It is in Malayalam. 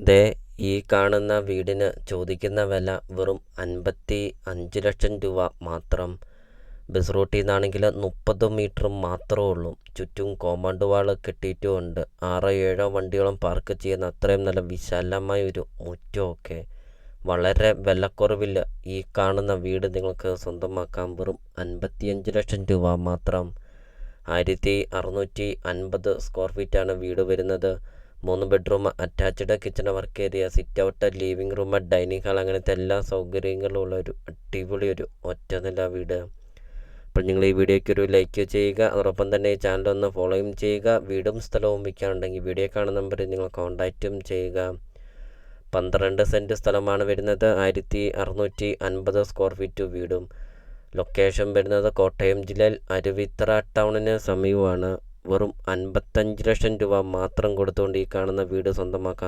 ദേ ഈ കാണുന്ന വീടിന് ചോദിക്കുന്ന വില വെറും 55 ലക്ഷം രൂപ മാത്രം. ബസ് റൂട്ടിൽ നിന്നാണെങ്കിൽ 30 മീറ്റർ മാത്രമേ ഉള്ളൂ. ചുറ്റും കോമ്പൗണ്ട് വാൾ കെട്ടിയിട്ടുമുണ്ട്. 6-7 വണ്ടികളും പാർക്ക് ചെയ്യുന്ന അത്രയും നല്ല വിശാലമായ ഒരു മുറ്റമൊക്കെ. വളരെ വിലക്കുറവിൽ ഈ കാണുന്ന വീട് നിങ്ങൾക്ക് സ്വന്തമാക്കാം. വെറും 55 ലക്ഷം രൂപ മാത്രം. 1650 സ്ക്വയർ ഫീറ്റാണ് വീട് വരുന്നത്. 3 bedroom, attached kitchen, work area, sit out, living room, dining hall, അങ്ങനത്തെ എല്ലാ സൗകര്യങ്ങളും ഉള്ള ഒരു അടിപൊളി ഒരു ഒറ്റനില വീട്. അപ്പോൾ നിങ്ങൾ ഈ വീഡിയോയ്ക്ക് ഒരു ലൈക്ക് ചെയ്യുക. അതോടൊപ്പം തന്നെ ഈ ചാനൽ ഒന്ന് ഫോളോയും ചെയ്യുക. വീടും സ്ഥലവും വിൽക്കാനുണ്ടെങ്കിൽ വീഡിയോ കാണുന്ന നമ്പറിൽ നിങ്ങൾ കോൺടാക്റ്റും ചെയ്യുക. 12 സെൻറ്റ് സ്ഥലമാണ് വരുന്നത്. 1650 സ്ക്വയർ ഫീറ്റ് വീടും. ലൊക്കേഷൻ വരുന്നത് കോട്ടയം ജില്ലയിൽ അരുവിത്തറ ടൗണിന് സമീപമാണ്. വെറും 55 ലക്ഷം രൂപ മാത്രം കൊടുത്തുകൊണ്ട് ഈ കാണുന്ന വീട് സ്വന്തമാക്കാം.